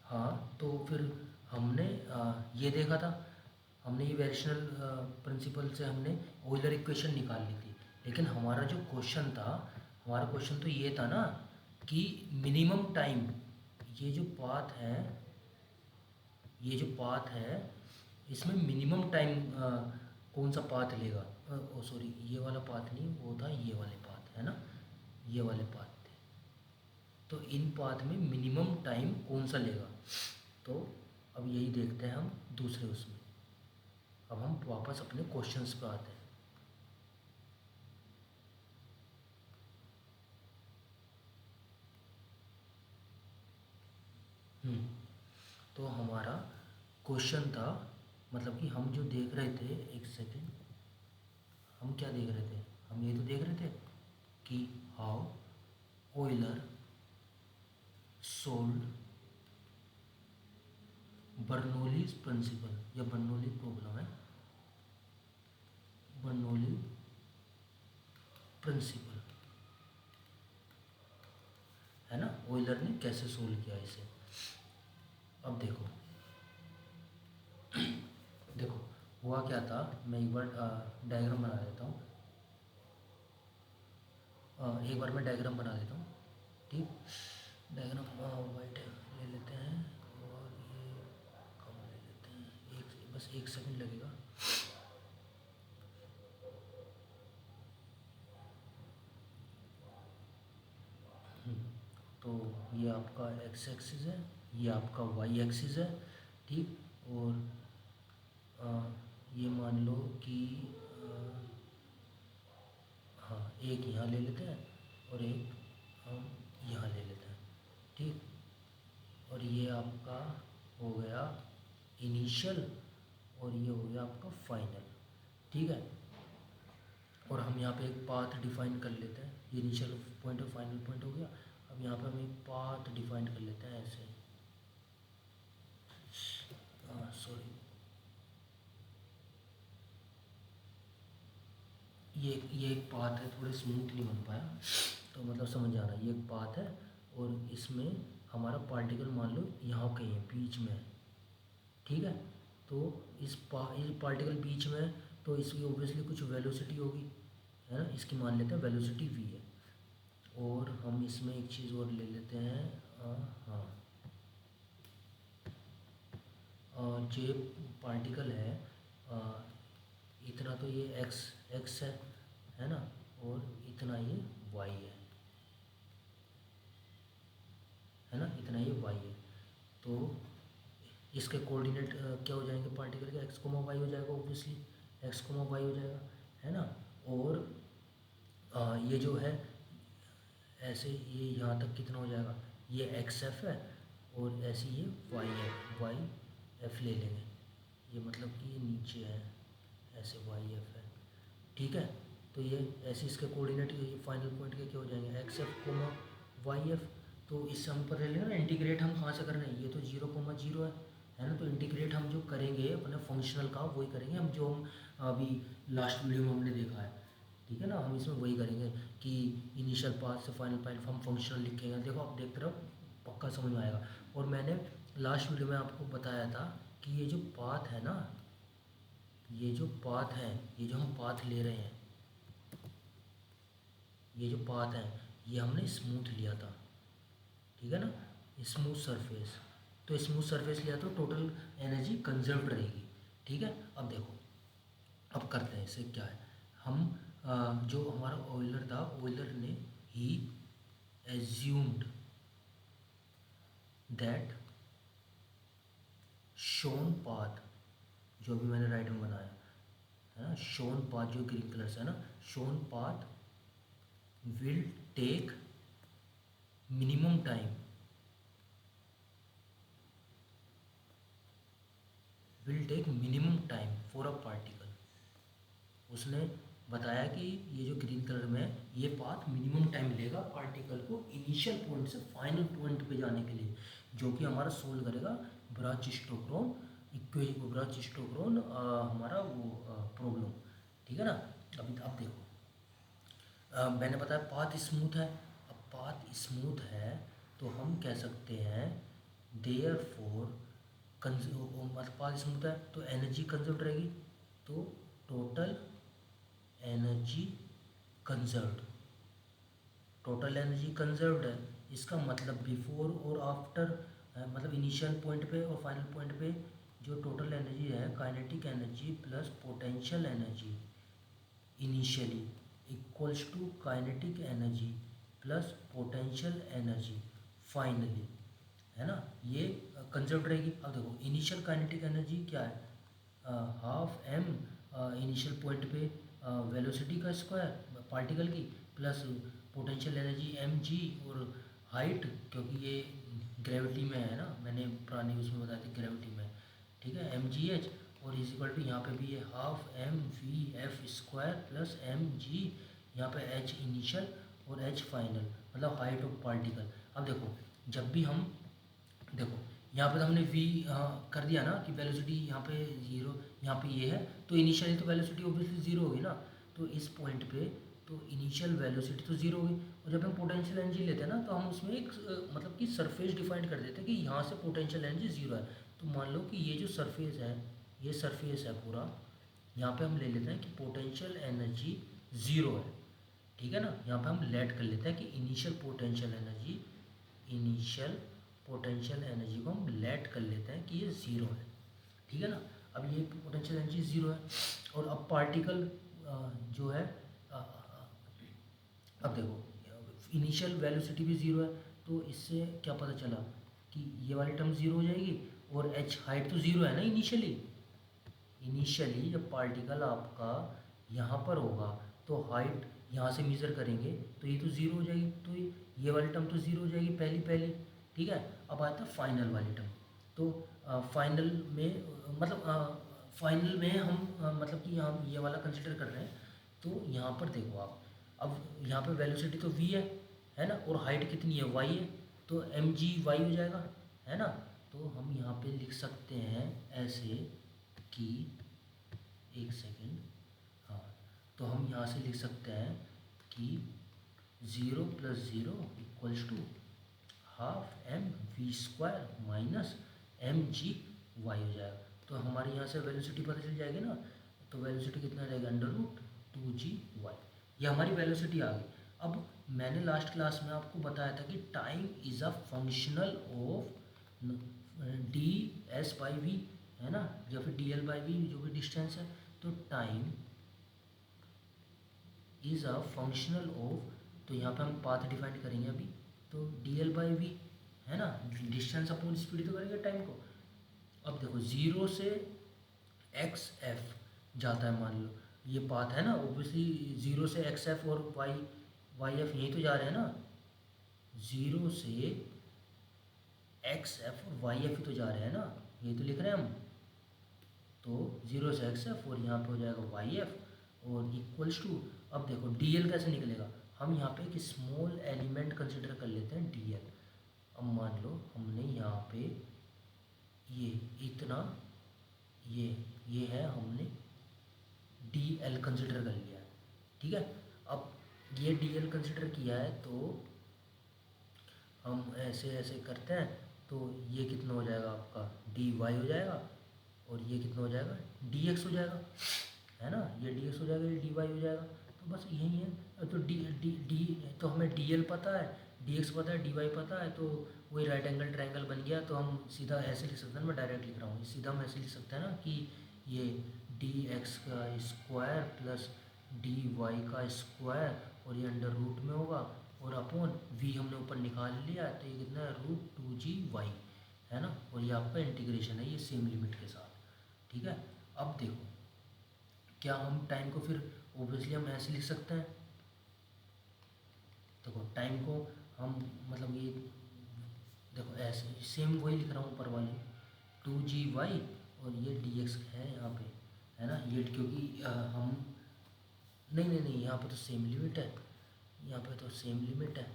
हाँ, तो फिर हमने ये देखा था, हमने ये वेरिएशनल प्रिंसिपल से हमने ऑयलर इक्वेशन निकाल ली थी। लेकिन हमारा जो क्वेश्चन था, हमारा क्वेश्चन तो ये था ना कि मिनिमम टाइम, ये जो पाथ है, ये जो पाथ है, इसमें मिनिमम टाइम कौन सा पाथ लेगा। ओ सॉरी, ये वाला पाथ नहीं, वो था ये वाले पाथ, है ना, ये वाले पाथ थे। तो इन पाथ में मिनिमम टाइम कौन सा लेगा। तो अब यही देखते हैं हम दूसरे उसमें। अब हम वापस अपने क्वेश्चंस पे आते हैं। हम्म, तो हमारा क्वेश्चन था, मतलब कि हम जो देख रहे थे, एक सेकेंड, हम क्या देख रहे थे, हम ये तो देख रहे थे कि how Euler solved Bernoulli's principle, या बर्नौली प्रॉब्लम है, बर्नौली प्रिंसिपल, है ना, ऑयलर ने कैसे सोल्व किया इसे। अब देखो, देखो हुआ क्या था, मैं एक बार डायग्राम बना देता हूँ, एक बार मैं डायग्राम बना देता हूँ, ठीक। डायग्राम वाइट ले लेते हैं, और ये कम ले लेते हैं, एक बस एक सेकंड लगेगा। तो ये आपका एक्स एक्सिस है, ये आपका वाई एक्सिस है, ठीक। और अ, ये मान लो कि हाँ, एक यहाँ ले लेते हैं और एक हम यहाँ ले लेते हैं, ठीक। और ये आपका हो गया इनिशियल, और ये हो गया आपका फाइनल, ठीक है। और हम यहाँ पे एक पाथ डिफाइन कर लेते हैं, ये इनिशियल पॉइंट और फाइनल पॉइंट हो गया। अब यहाँ पे हम एक पाथ डिफाइन कर लेते हैं ऐसे, सॉरी, ये एक पाथ है, थोड़े स्मूथ नहीं बन पाया, तो मतलब समझ आ रहा है, ये एक पाथ है। और इसमें हमारा पार्टिकल मान लो यहाँ कहीं है, बीच में है, ठीक है। तो इस पार्टिकल बीच में है, तो इसकी ऑब्वियसली कुछ वेलोसिटी होगी, है ना, इसकी मान लेते हैं वेलोसिटी v है। और हम इसमें एक चीज़ और ले लेते हैं, हाँ, जो पार्टिकल है, अ, इतना तो ये x है ना, और इतना ये y है ना, इतना ये y है। तो इसके कोऑर्डिनेट क्या हो जाएंगे पार्टिकल के, x कोमा वाई हो जाएगा, ऑब्वियसली x कोमा वाई हो जाएगा, है ना। और ये जो है ऐसे, ये यहाँ तक कितना हो जाएगा, ये एक्स एफ है, और ऐसे ये वाई एफ, वाई एफ ले लेंगे, ये मतलब कि ये नीचे है, ऐसे वाई एफ है, ठीक है। तो ये ऐसे इसके कोऑर्डिनेट, ये फाइनल पॉइंट के क्या हो जाएंगे, X F comma Y F. तो इससे हम पता चलेगा ना, इंटीग्रेट हम कहाँ से कर रहे हैं, ये तो 0,0 है ना। तो इंटीग्रेट हम जो करेंगे अपने फंक्शनल का, वही करेंगे हम जो हम अभी लास्ट वीडियो में हमने देखा है, ठीक है ना। हम इसमें वही करेंगे कि इनिशियल पाथ से फाइनल पॉइंट हम फंक्शनल लिखेंगे। देखो आप देखते रहो, पक्का समझ में आएगा। और मैंने लास्ट वीडियो में आपको बताया था कि ये जो पाथ है ना, ये जो पाथ है, ये जो हम पाथ ले रहे हैं, ये जो पाथ है, ये हमने स्मूथ लिया था, ठीक है ना, स्मूथ सरफेस। तो स्मूथ सरफेस लिया तो टोटल एनर्जी कंजर्व्ड रहेगी, ठीक है। अब देखो, अब करते हैं इसे क्या है, हम जो हमारा ऑयलर था, ऑयलर ने ही एज्यूम्ड दैट शोन पाथ, जो भी मैंने राइट में बनाया है ना, शोन पाथ जो ग्रीन कलर से है ना, shown path will take minimum time, will take minimum time for a particle. उसने बताया कि ये जो ग्रीन कलर में है, ये पाथ मिनिमम टाइम लेगा पार्टिकल को इनिशियल पॉइंट से फाइनल पॉइंट पे जाने के लिए, जो कि हमारा सोल्व करेगा ब्राच-स्टोक्रोन इक्वेशन, ब्राच-स्टोक्रोन हमारा वो प्रॉब्लम, ठीक है ना। अभी आप देखो, मैंने बताया पाथ स्मूथ है। अब पाथ स्मूथ है तो हम कह सकते हैं देयर फोर मतलब पाथ स्मूथ है तो एनर्जी कंजर्व रहेगी, तो total energy conserved, total energy conserved है। इसका मतलब बिफोर और आफ्टर, मतलब इनिशियल पॉइंट पे और फाइनल पॉइंट पे जो टोटल एनर्जी है, kinetic energy plus potential energy initially equals to kinetic energy plus potential energy finally, है ना, ये कंजर्व रहेगी। अब देखो इनिशियल काइनेटिक एनर्जी क्या है, हाफ एम इनिशियल पॉइंट पे वेलोसिटी का स्क्वायर पार्टिकल की, plus potential energy M G, और हाइट क्योंकि ये ग्रेविटी में है ना, मैंने पुरानी उसमें बताया था ग्रेविटी में, ठीक है, एम जी एच, और इज इक्वल टू यहाँ पे भी ये half M V F square plus M G, यहाँ पे एच इनिशियल और एच फाइनल, मतलब हाइट ऑफ पार्टिकल। अब देखो जब भी हम, देखो यहाँ पे तो हमने v कर दिया ना कि वेलोसिटी यहाँ पे जीरो, यहाँ पे ये है, तो इनिशियली तो वेलोसिटी ऑब्वियसली जीरो होगी ना, तो इस पॉइंट पे तो इनिशियल वेलोसिटी तो जीरो होगी। और जब हम पोटेंशियल एनर्जी लेते हैं ना, तो हम उसमें एक मतलब कि सरफेस डिफाइन कर देते हैं कि यहाँ से पोटेंशियल एनर्जी जीरो है। तो मान लो कि ये जो सरफेस है, ये सरफेस है पूरा, यहाँ पे हम ले लेते हैं कि पोटेंशियल एनर्जी ज़ीरो है, ठीक है ना। यहाँ पे हम लेट कर लेते हैं कि initial potential energy, initial potential energy को हम लेट कर लेते हैं कि ये ज़ीरो है, ठीक है ना। अब ये पोटेंशियल एनर्जी ज़ीरो है, और अब पार्टिकल जो है, अब देखो इनिशियल वेलोसिटी भी ज़ीरो है, तो इससे क्या पता चला कि ये वाली टर्म ज़ीरो हो जाएगी, और एच हाइट तो ज़ीरो है ना इनिशियली, इनिशियली जब पार्टिकल आपका यहाँ पर होगा तो हाइट यहाँ से मेज़र करेंगे तो ये तो ज़ीरो हो जाएगी, तो ये वाली टर्म तो ज़ीरो हो जाएगी पहली पहली, ठीक है। अब आता है फाइनल वाली टर्म, तो फाइनल में फाइनल में हम मतलब कि यहाँ ये वाला कंसिडर कर रहे हैं, तो यहाँ पर देखो आप, अब यहाँ पे वेलोसिटी तो v है ना, और हाइट कितनी है y है, तो एम जी वाई हो जाएगा, है ना। तो हम यहाँ पे लिख सकते हैं ऐसे कि, एक सेकेंड, हाँ, तो हम यहाँ से लिख सकते हैं कि 0 + 0 = half M V square minus M G Y हो जाएगा। तो हमारे यहाँ से वेलोसिटी पता चल जाएगी ना, तो वेलोसिटी कितना रहेगा, √2g/, ये हमारी वेलोसिटी आ गई। अब मैंने लास्ट क्लास में आपको बताया था कि time is a functional of D S by V, है ना, या फिर डी एल बाई वी, जो भी डिस्टेंस है, तो time is a functional of, तो यहाँ पे हम पाथ डिफाइन करेंगे अभी, तो डी एल बाई वी, है ना, डिस्टेंस अपॉन स्पीड तो करेंगे टाइम को। अब देखो ज़ीरो से एक्स एफ जाता है, मान लो ये पाथ है ना, ऑब्वियसली ज़ीरो से एक्स एफ और वाई एफ यहीं तो जा रहे हैं ना, ज़ीरो से एक्स एफ और वाई एफ ही तो जा रहे हैं ना, यही तो लिख रहे हैं हम। तो ज़ीरो से एक्स एफ और यहाँ पे हो जाएगा वाई एफ, और इक्वल्स टू, अब देखो डी एल कैसे निकलेगा, हम यहाँ पे एक स्मॉल एलिमेंट कंसिडर कर लेते हैं डी एल। अब मान लो हमने यहाँ पे ये इतना, ये है, हमने डी एल कंसिडर कर लिया है, ठीक है। अब ये डी एल कंसिडर किया है, तो हम ऐसे ऐसे करते हैं, तो ये कितना हो जाएगा आपका डी वाई हो जाएगा, और ये कितना हो जाएगा डी एक्स हो जाएगा, है ना, ये डी एक्स हो जाएगा, ये डी वाई हो जाएगा, तो बस यही है। तो डी डी डी तो हमें डी एल पता है, डी एक्स पता है, डी वाई पता है, तो वही राइट एंगल ट्रायंगल बन गया। तो हम सीधा ऐसे लिख सकते हैं, मैं डायरेक्ट लिख रहा हूँ, सीधा हम ऐसे लिख सकते हैं ना कि ये डी एक्स का स्क्वायर प्लस डी वाई का स्क्वायर, और ये अंडर रूट में होगा, और अपॉन वी हमने ऊपर निकाल लिया, तो ये कितना है √2g/, है ना, और ये आपका इंटीग्रेशन है, ये सेम लिमिट के साथ, ठीक है। अब देखो क्या हम टाइम को फिर ओब्वियसली हम ऐसे लिख सकते हैं, देखो टाइम को हम मतलब ये देखो ऐसे सेम वही लिख रहा हूँ ऊपर वाले 2g/, और ये dx है यहाँ पे, है ना, ये क्योंकि हम नहीं नहीं नहीं, यहाँ पे तो सेम लिमिट है, यहाँ पे तो सेम लिमिट है,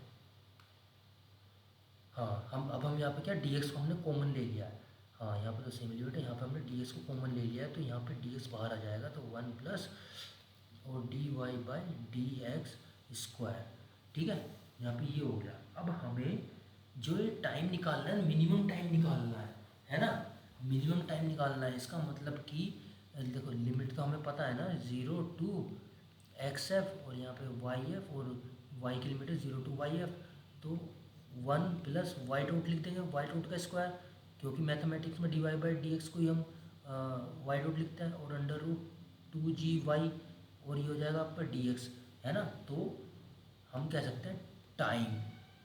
हाँ। हम यहाँ पे क्या dx को हमने कॉमन ले लिया है, हाँ, यहाँ पे तो सेम लिमिट है, यहाँ पे हमने dx को कॉमन ले लिया है, तो यहाँ पे dx बाहर आ जाएगा, तो 1 प्लस और dy/dx², ठीक है, यहाँ पे ये हो गया। अब हमें जो ये टाइम निकालना है, मिनिमम टाइम निकालना है ना, मिनिमम टाइम निकालना है। इसका मतलब कि देखो लिमिट तो हमें पता है ना, 0 to x(f) और यहाँ पे y(f) और y की लिमिट है 0 to y(f). तो 1 + y डॉट लिख देंगे, y डॉट का स्क्वायर, क्योंकि मैथमेटिक्स में dy/dx को ही हम y डॉट लिखते हैं, और √2g(y), और ये हो जाएगा आपका dx, है ना। तो हम कह सकते हैं time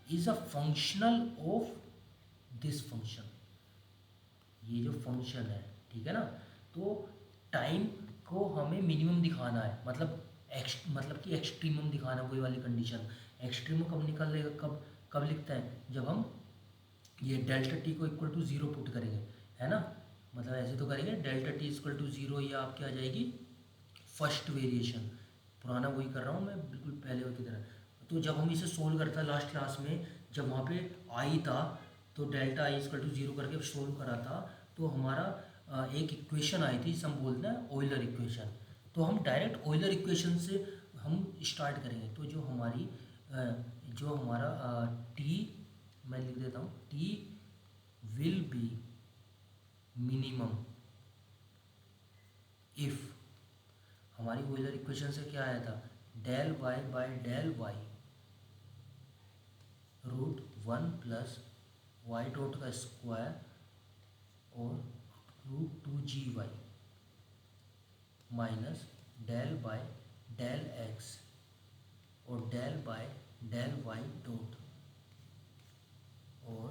is a functional of this function, ये जो फंक्शन है, ठीक है ना। तो टाइम को हमें मिनिमम दिखाना है, मतलब कि एक्सट्रीमम दिखाना है, वही वाली कंडीशन। एक्सट्रीमम कब निकालेगा, कब कब लिखते हैं, जब हम ये डेल्टा टी को इक्वल टू ज़ीरो पुट करेंगे, है ना। मतलब ऐसे तो करेंगे delta T equal to zero, या आपकी आ जाएगी फर्स्ट वेरिएशन। पुराना वही कर रहा हूँ मैं, बिल्कुल पहले की तरह। तो जब हम इसे सोल्व करता है लास्ट क्लास में, जब वहाँ पे आई था, तो delta I equal to zero करके सोल्व करा था, तो हमारा एक इक्वेशन आई थी, जिसे हम बोलते हैं ऑयलर इक्वेशन। तो हम डायरेक्ट ऑयलर इक्वेशन से हम स्टार्ट करेंगे। तो जो हमारा टी, मैं लिख देता हूँ, T will be minimum if, हमारी ऑयलर इक्वेशन से क्या आया था, del y/del y √1 + y dot का स्क्वायर और √2g(y) माइनस del/del x और del/del y डॉट और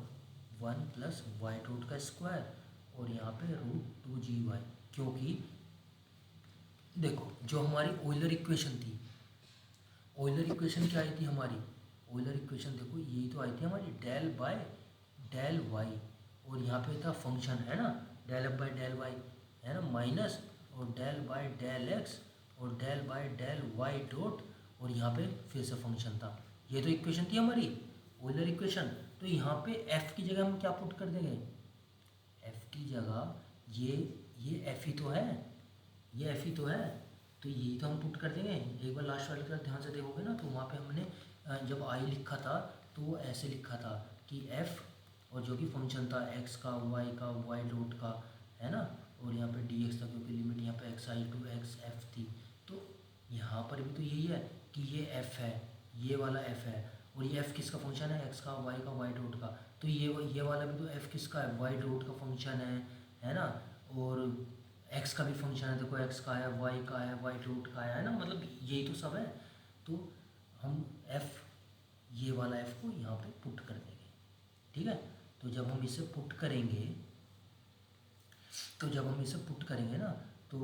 1 + y डॉट का स्क्वायर, और यहाँ पे √2g(y), क्योंकि देखो जो हमारी ऑयलर इक्वेशन थी, ऑयलर इक्वेशन क्या आई थी हमारी, ऑयलर इक्वेशन देखो यही तो आई थी हमारी, del/del y, और यहाँ पे था फंक्शन, है ना, del/del y, है ना, माइनस और del/del x और del/del y डॉट, और यहाँ पे फिर से फंक्शन था। ये तो इक्वेशन थी हमारी ऑयलर इक्वेशन। तो यहाँ पे f की जगह हम क्या पुट कर देंगे, f की जगह ये f ही तो है, ये एफ ही तो है, तो यही तो हम पुट कर देंगे। एक बार लास्ट वाले का ध्यान से देखोगे ना, तो वहाँ पे हमने जब आई लिखा था, तो वो ऐसे लिखा था कि एफ, और जो कि फंक्शन था एक्स का, वाई का, वाई डॉट का, है ना, और यहाँ पे डी एक्स था, क्योंकि लिमिट यहाँ पे X I to X F थी। तो यहाँ पर भी तो यही है कि ये एफ है, ये वाला एफ है, और ये एफ किसका फंक्शन है, एक्स का, वाई डॉट का। तो ये वाला भी तो एफ किसका है, वाई डॉट का फंक्शन है ना। और एक्स का भी फंक्शन है, देखो एक्स का है, वाई का है, वाई डॉट का है ना, मतलब यही तो सब है। तो हम एफ, ये वाला एफ को यहाँ पे पुट कर देंगे, ठीक है। तो जब हम इसे पुट करेंगे, ना, तो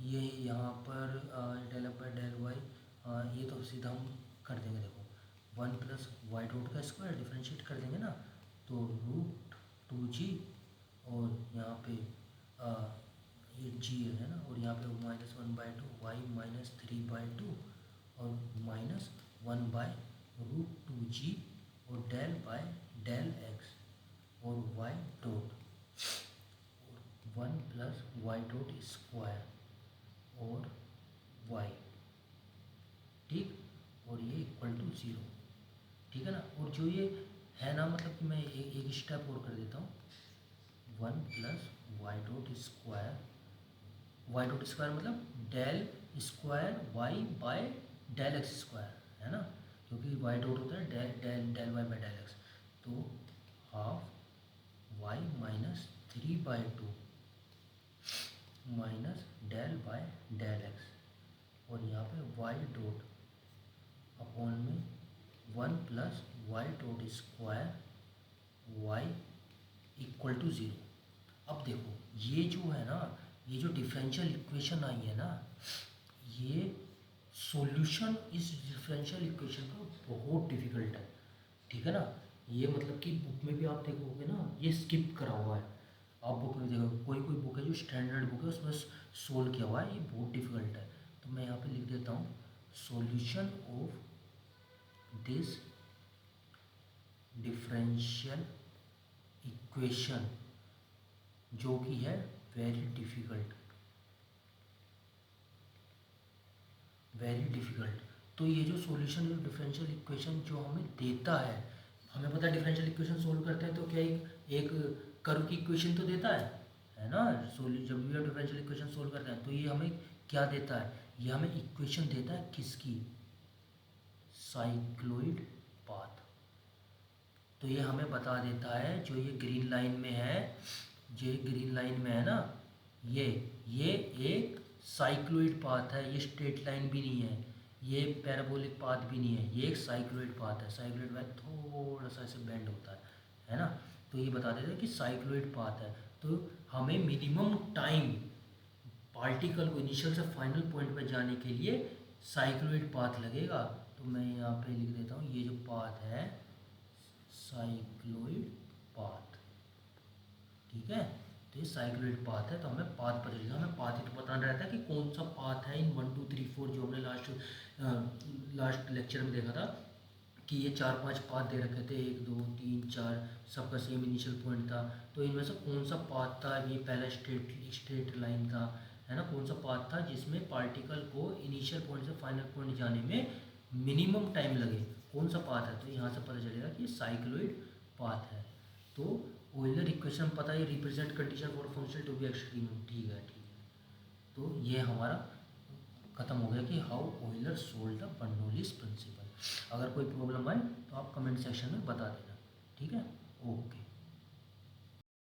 ये यहाँ पर del/del y, ये तो सीधा हम कर देंगे, देखो 1 + y डॉट का स्क्वायर डिफ्रेंशिएट कर देंगे ना, तो √2g, और यहाँ पे ये g है ना, और यहाँ पे -1/2 y -3/2 और -1/√2g और del/del x और y dot, 1 + y dot square और y, ठीक, और ये इक्वल टू 0, ठीक है ना। और जो ये है ना, मतलब कि मैं एक स्टेप और कर देता हूँ, 1 + y डॉट स्क्वायर मतलब डेल स्क्वायर y/del x², है ना, क्योंकि y डॉट होता है del y/del x। तो half y -3/2 minus del/del x, और यहाँ पे y डॉट अपॉन में 1 + y dot square y equal to 0। अब देखो ये जो है ना, ये जो डिफरेंशियल इक्वेशन आई है ना, ये सॉल्यूशन इस डिफरेंशियल इक्वेशन का बहुत डिफिकल्ट है, ठीक है ना। ये मतलब कि बुक में भी आप देखोगे ना, ये स्किप करा हुआ है। आप बुक में देखोगे, कोई कोई बुक है जो स्टैंडर्ड बुक है, उसमें सोल्व किया हुआ है, ये बहुत डिफिकल्ट है। तो मैं यहाँ पे लिख देता हूँ, solution of this differential equation, जो कि है वेरी डिफ़िकल्ट, वेरी डिफ़िकल्ट। तो ये जो सॉल्यूशन ऑफ डिफरेंशियल इक्वेशन जो हमें देता है, हमें पता है डिफरेंशियल इक्वेशन सोल्व करते हैं तो क्या एक कर्व की इक्वेशन तो देता है ना। जब भी हम डिफरेंशियल इक्वेशन सोल्व करते हैं तो ये हमें क्या देता है, ये हमें इक्वेशन देता है किसकी, साइक्लोइड पाथ। तो ये हमें बता देता है, जो ये ग्रीन लाइन में है, जो ग्रीन लाइन में है ना, ये एक साइक्लोइड पाथ है, ये स्ट्रेट लाइन भी नहीं है, ये पैराबोलिक पाथ भी नहीं है, ये एक साइक्लोइड पाथ है। साइक्लोइड पाथ थोड़ा सा ऐसे बेंड होता है ना। तो ये बता देता है कि साइक्लोइड पाथ है। तो हमें मिनिमम टाइम पार्टिकल को इनिशियल से फाइनल पॉइंट पर जाने के लिए साइक्लोइड पाथ लगेगा। तो मैं यहाँ पे लिख देता हूँ, ये जो पाथ है साइक्लोइड पाथ, ठीक है। तो ये साइक्लोइड पाथ है, तो हमें पाथ पता चलेगा। हमें पाथ ही तो बताना रहता है कि कौन सा पाथ है इन 1 2 3 4 जो हमने लास्ट लेक्चर में देखा था कि ये 4 5 पाथ दे रखे थे, 1 2 3 4, सबका सेम इनिशियल पॉइंट था। तो इनमें से कौन सा पाथ था, ये पहला स्ट्रेट लाइन था, है ना। कौन सा पाथ था जिसमें पार्टिकल को इनिशियल पॉइंट से फाइनल पॉइंट जाने में मिनिमम टाइम लगे, कौन सा पाथ है। तो यहाँ से पता चलेगा कि साइक्लोइड पाथ है। तो ऑयलर इक्वेशन पता है, represent condition for function to be extreme, ठीक है। तो ये हमारा खत्म हो गया कि how Euler solve the Bernoulli's principle. अगर कोई प्रॉब्लम आए तो आप कमेंट सेक्शन में बता देना, ठीक है। ओके।